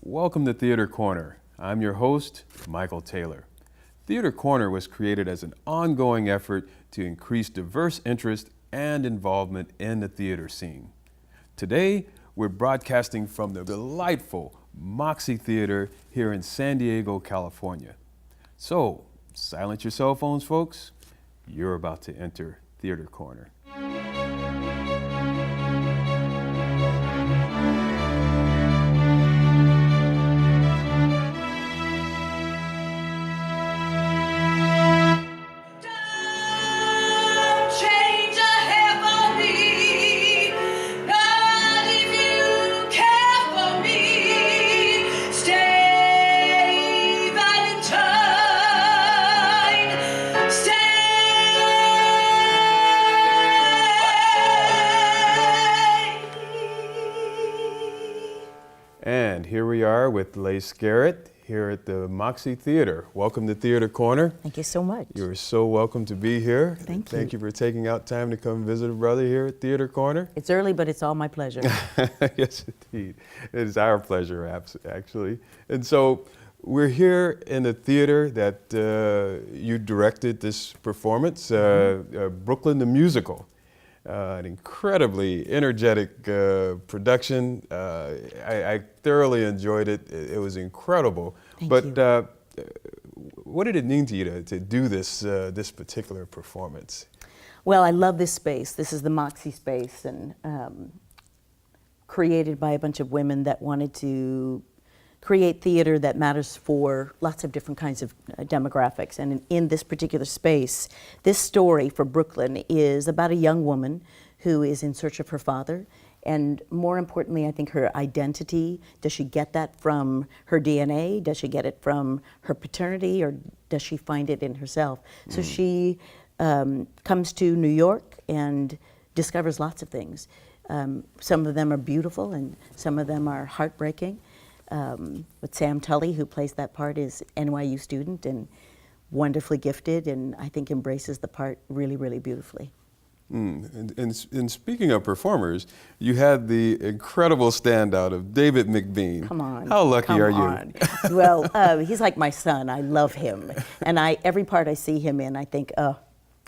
Welcome to Theater Corner. I'm your host, Michael Taylor. Theater Corner was created as an ongoing effort to increase diverse interest and involvement in the theater scene. Today, we're broadcasting from the delightful Moxie Theater here in San Diego, California. So, silence your cell phones, folks. You're about to enter Theater Corner. And here we are with Leigh Scarritt here at the Moxie Theater. Welcome to Theater Corner. Thank you so much. You're so welcome to be here. Thank you. Thank you for taking out time to come visit a brother here at Theater Corner. It's early, but it's all my pleasure. Yes, indeed. It is our pleasure, actually. And so we're here in the theater that you directed this performance, Brooklyn the Musical. An incredibly energetic production. I thoroughly enjoyed it. It was incredible. Thank you. What did it mean to you to do this this particular performance? Well, I love this space. This is the Moxie space, and created by a bunch of women that wanted to create theater that matters for lots of different kinds of demographics. And in this particular space, this story for Brooklyn is about a young woman who is in search of her father. And more importantly, I think her identity. Does she get that from her DNA? Does she get it from her paternity? Or does she find it in herself? So she comes to New York and discovers lots of things. Some of them are beautiful and some of them are heartbreaking. But Sam Tully, who plays that part, is NYU student and wonderfully gifted, and I think embraces the part really, really beautifully. And speaking of performers, you had the incredible standout of David McBean. Come on. How lucky come are you? on. Well, he's like my son. I love him. And every part I see him in, I think, oh,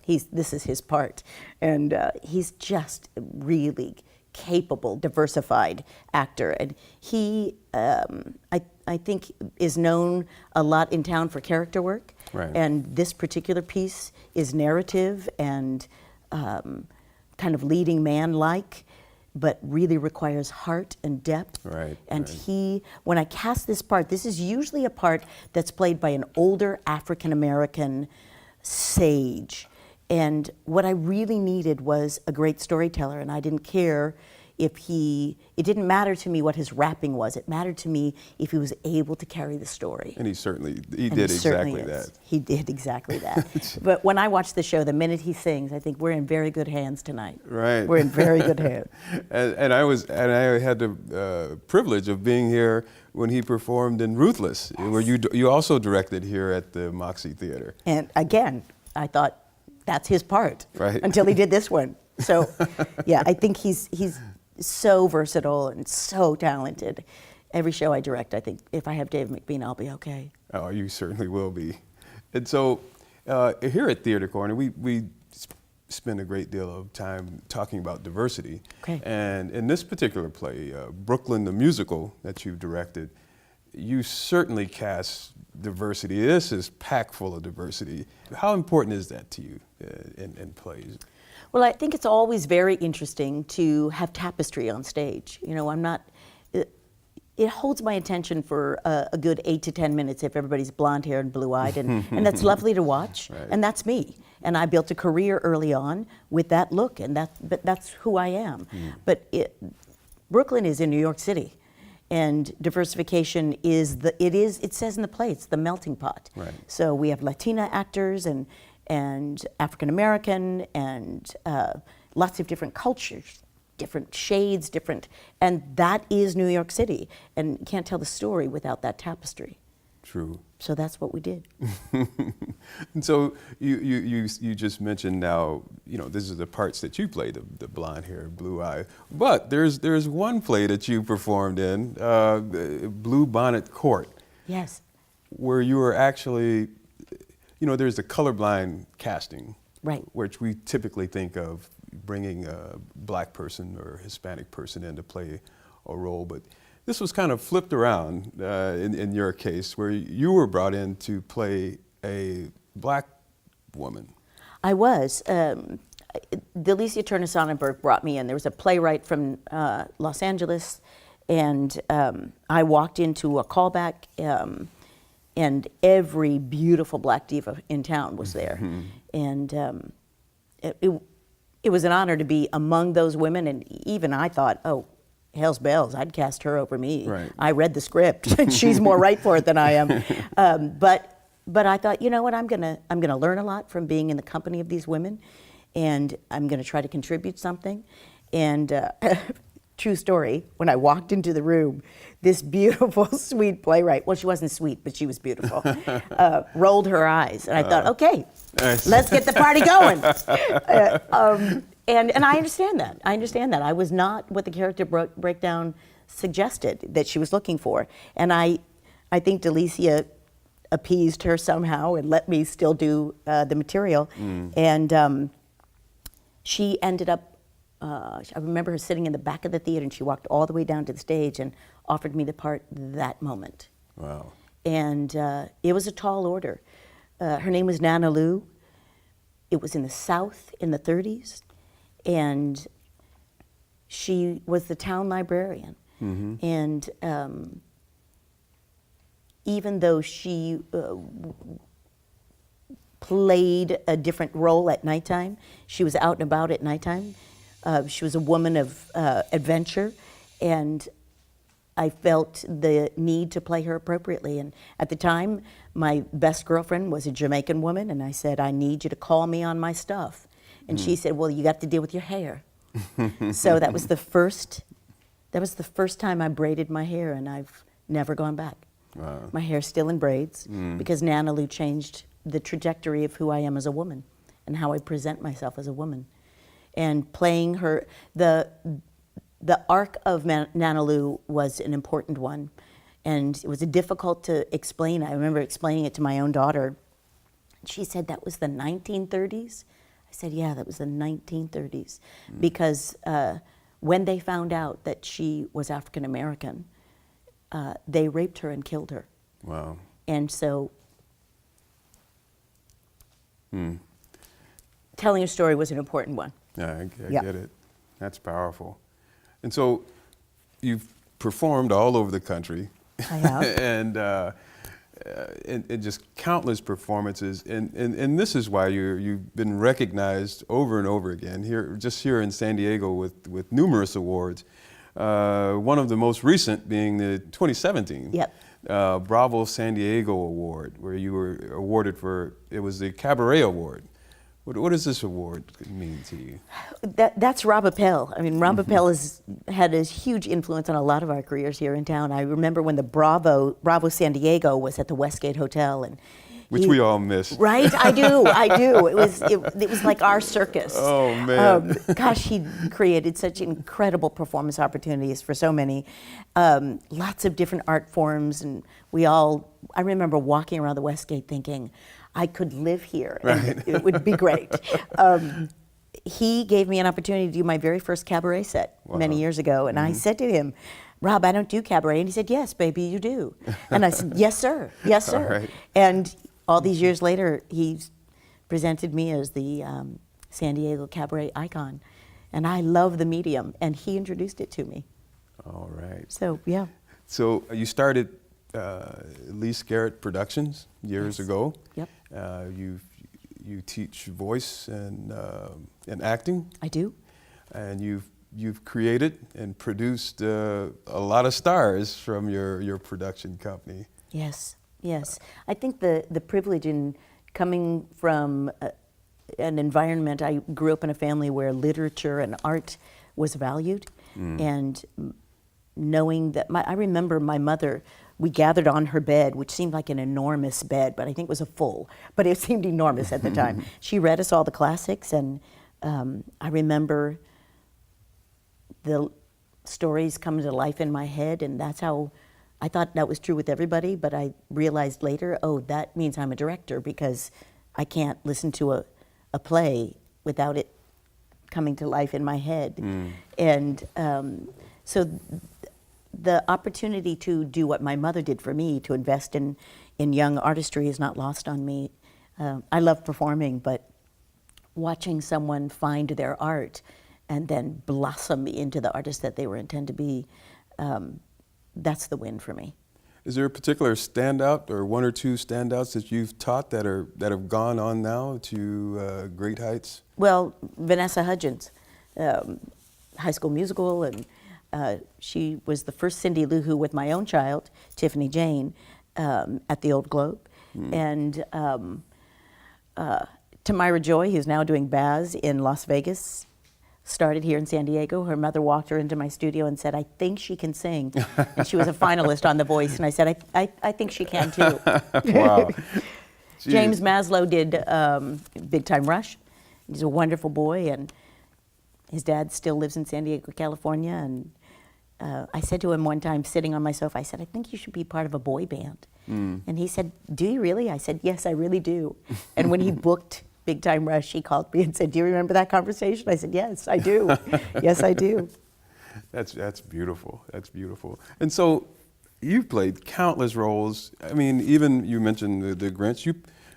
this is his part. And he's just really capable, diversified actor, and he, I think, is known a lot in town for character work. Right. And this particular piece is narrative and kind of leading man-like, but really requires heart and depth. Right. And right. When I cast this part, this is usually a part that's played by an older African-American sage. And what I really needed was a great storyteller, and I didn't care if it didn't matter to me what his rapping was. It mattered to me if he was able to carry the story. And he did exactly that. He did exactly that. But when I watch the show, the minute he sings, I think we're in very good hands tonight. Right. We're in very good hands. and I had the privilege of being here when he performed in Ruthless, yes, where you also directed here at the Moxie Theater. And again, I thought, that's his part, right, until he did this one. So, yeah, I think he's so versatile and so talented. Every show I direct, I think if I have Dave McBean, I'll be okay. Oh, you certainly will be. And so, here at Theater Corner, we spend a great deal of time talking about diversity. Okay. And in this particular play, Brooklyn the Musical that you've directed, you certainly cast diversity. This is packed full of diversity. How important is that to you in plays? Well, I think it's always very interesting to have tapestry on stage. You know, it holds my attention for a good 8 to 10 minutes if everybody's blonde hair and blue-eyed, and that's lovely to watch, right, and that's me. And I built a career early on with that look, and that's who I am. But Brooklyn is in New York City. And diversification it says in the play, it's the melting pot. Right. So we have Latina actors and African American and lots of different cultures, different shades, and that is New York City. And you can't tell the story without that tapestry. True. So that's what we did. And so you just mentioned now, this is the parts that you played, the blonde hair, blue eye. But there's one play that you performed in, Blue Bonnet Court. Yes. Where you were actually, there's the colorblind casting. Right. Which we typically think of bringing a black person or Hispanic person in to play a role. But this was kind of flipped around in your case, where you were brought in to play a black woman. I was. Delicia Turner Sonnenberg brought me in. There was a playwright from Los Angeles, and I walked into a callback, and every beautiful black diva in town was there. And it was an honor to be among those women, and even I thought, oh, hell's bells, I'd cast her over me. Right. I read the script, and she's more right for it than I am. But I thought, you know what, I'm gonna learn a lot from being in the company of these women, and I'm gonna try to contribute something. And true story, when I walked into the room, this beautiful, sweet playwright, well, she wasn't sweet, but she was beautiful, rolled her eyes. And I thought, okay, nice. Let's get the party going. And I understand that. I was not what the character breakdown suggested that she was looking for. And I think Delicia appeased her somehow and let me still do the material. And she ended up, I remember her sitting in the back of the theater, and she walked all the way down to the stage and offered me the part that moment. Wow. And it was a tall order. Her name was Nana Lou. It was in the South in the 30s, and she was the town librarian. And even though she played a different role at nighttime, she was out and about at nighttime. She was a woman of adventure, and I felt the need to play her appropriately. And at the time, my best girlfriend was a Jamaican woman, and I said, I need you to call me on my stuff. And she said, well, you got to deal with your hair. So that was the first time I braided my hair, and I've never gone back. Wow. My hair's still in braids because Nana Lou changed the trajectory of who I am as a woman and how I present myself as a woman. And playing her, the arc of Nana Lou was an important one, and it was difficult to explain. I remember explaining it to my own daughter. She said, that was the 1930s? I said, yeah, that was the 1930s, because when they found out that she was African American, they raped her and killed her. Wow. And so telling a story was an important one. Yeah, I get it. That's powerful. And so you've performed all over the country. I have. and just countless performances. And this is why you've been recognized over and over again, here in San Diego with numerous awards. One of the most recent being the 2017 Bravo San Diego Award, where you were awarded it was the Cabaret Award. What does this award mean to you? That's Rob Appel. I mean, Rob Appel has had a huge influence on a lot of our careers here in town. I remember when the Bravo San Diego was at the Westgate Hotel, and which we all miss. Right, I do. It was like our circus. Oh man! Gosh, he created such incredible performance opportunities for so many, lots of different art forms, and I remember walking around the Westgate thinking, I could live here, and it would be great. He gave me an opportunity to do my very first cabaret set many years ago, and I said to him, Rob, I don't do cabaret. And he said, yes, baby, you do. And I said, yes, sir. Yes, sir. All right. And all these years later, he presented me as the San Diego cabaret icon. And I love the medium, and he introduced it to me. All right. So, yeah. So you started Leigh Scarritt Productions years ago. Yep. You teach voice and acting. I do. And you've created and produced a lot of stars from your production company. Yes, yes. I think the privilege in coming from an environment, I grew up in a family where literature and art was valued, and knowing that I remember my mother we gathered on her bed, which seemed like an enormous bed, but I think it was a full, but it seemed enormous at the time. She read us all the classics, and I remember the stories come to life in my head, and that's how I thought that was true with everybody, but I realized later, oh, that means I'm a director, because I can't listen to a play without it coming to life in my head. And so the opportunity to do what my mother did for me, to invest in young artistry, is not lost on me. I love performing, but watching someone find their art and then blossom into the artist that they were intended to be, that's the win for me. Is there a particular standout or one or two standouts that you've taught that have gone on now to great heights? Well, Vanessa Hudgens, High School Musical, and she was the first Cindy Lou Who with my own child, Tiffany Jane, at the Old Globe. And Tamira Joy, who's now doing Baz in Las Vegas, started here in San Diego. Her mother walked her into my studio and said, I think she can sing. And she was a finalist on The Voice, and I said, I think she can too. Wow. James Maslow did Big Time Rush. He's a wonderful boy, and his dad still lives in San Diego, California. And I said to him one time, sitting on my sofa, I said, I think you should be part of a boy band. And he said, do you really? I said, yes, I really do. And when he booked Big Time Rush, he called me and said, do you remember that conversation? I said, yes, I do. Yes, I do. That's beautiful. That's beautiful. And so you've played countless roles. I mean, even you mentioned the Grinch.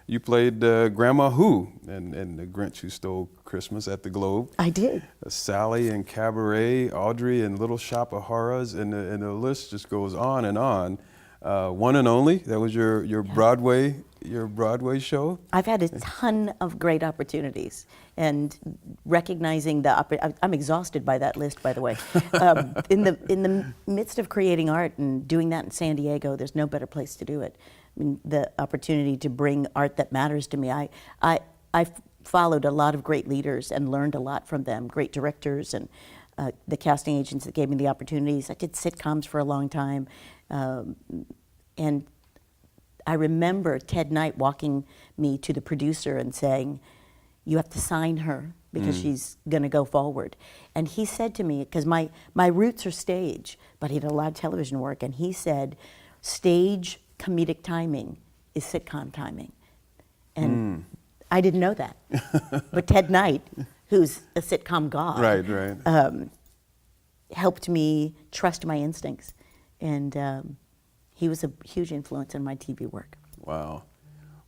You played Grandma Who and the Grinch Who Stole Christmas at the Globe. I did. Sally in Cabaret, Audrey in Little Shop of Horrors, and the list just goes on and on. One and Only, that was your Broadway show? I've had a ton of great opportunities, and recognizing I'm exhausted by that list, by the way. In the midst of creating art and doing that in San Diego, there's no better place to do it. I mean, the opportunity to bring art that matters to me. I followed a lot of great leaders and learned a lot from them, great directors and the casting agents that gave me the opportunities. I did sitcoms for a long time. And I remember Ted Knight walking me to the producer and saying, you have to sign her because she's going to go forward. And he said to me, because my roots are stage, but he did a lot of television work, and he said, stage comedic timing is sitcom timing. And I didn't know that. But Ted Knight, who's a sitcom god, right. Helped me trust my instincts. And he was a huge influence in my TV work. Wow.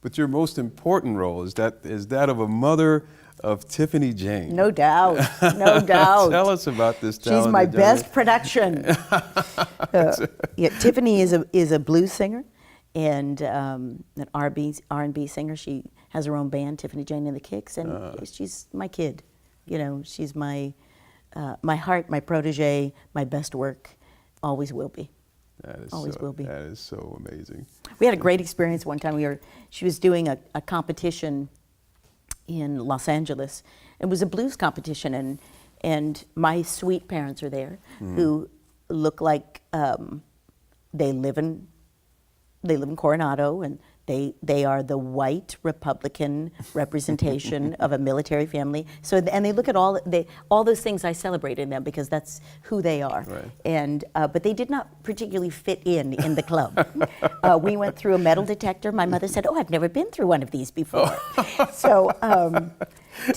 But your most important role is that of a mother of Tiffany Jane. No doubt, no doubt. Tell us about this talented She's my young best production. Tiffany is a blues singer and an R&B singer. She has her own band, Tiffany Jane and the Kicks, and she's my kid. You know, she's my heart, my protege, my best work, always will be. Will be. That is so amazing. We had a great experience one time. She was doing a competition in Los Angeles. It was a blues competition, and my sweet parents are there, who look like they live in Coronado, and they are the white Republican representation of a military family. So, and they look at all those things I celebrate in them, because that's who they are. Right. And but they did not particularly fit in the club. We went through a metal detector. My mother said, "Oh, I've never been through one of these before." So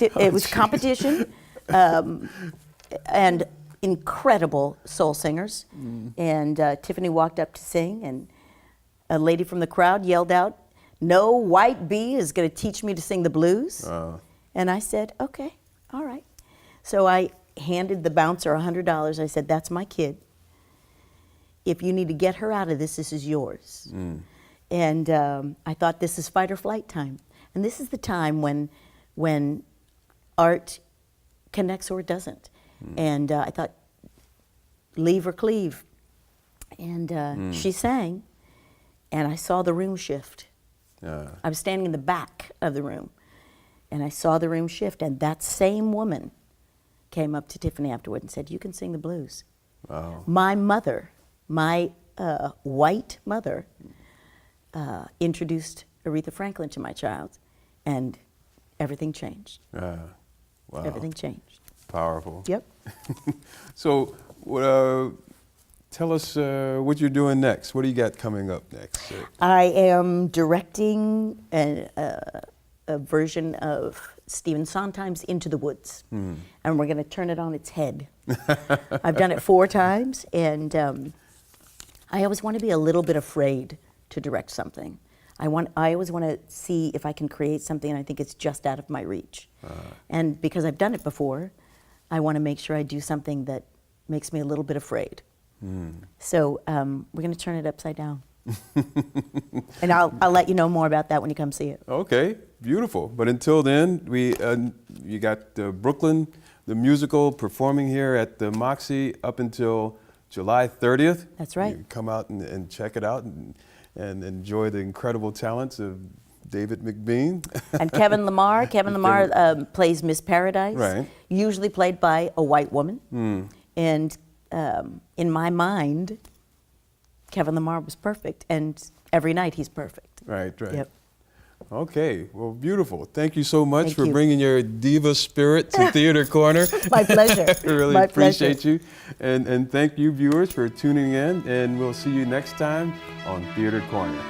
it was competition, and incredible soul singers. And Tiffany walked up to sing, and a lady from the crowd yelled out, "No white bee is going to teach me to sing the blues." And I said, "Okay, all right." So I handed the bouncer $100. I said, "That's my kid. If you need to get her out of this, this is yours." And I thought, this is fight or flight time. And this is the time when art connects or it doesn't. And I thought, leave or cleave. And she sang. And I saw the room shift. I was standing in the back of the room, and I saw the room shift, and that same woman came up to Tiffany afterward and said, "You can sing the blues." Wow. My mother, my white mother introduced Aretha Franklin to my child, and everything changed. Wow. Everything changed. Powerful. Yep. So, tell us what you're doing next. What do you got coming up next? I am directing a version of Stephen Sondheim's Into the Woods, and we're going to turn it on its head. I've done it 4 times, and I always want to be a little bit afraid to direct something. I always want to see if I can create something, and I think it's just out of my reach. And because I've done it before, I want to make sure I do something that makes me a little bit afraid. So we're going to turn it upside down. And I'll let you know more about that when you come see it. Okay, beautiful. But until then, you got Brooklyn, the musical, performing here at the Moxie up until July 30th. That's right. You come out and check it out and enjoy the incredible talents of David McBean. And Kevin Lamar. Kevin Lamar plays Miss Paradise, right. Usually played by a white woman. And in my mind, Kevin Lamar was perfect, and every night he's perfect. Right. Yep. Okay, well, beautiful. Thank you so much Thank for you. bringing your diva spirit to Theater Corner. My pleasure. I really My appreciate pleasure. you. And thank you, viewers, for tuning in, and we'll see you next time on Theater Corner.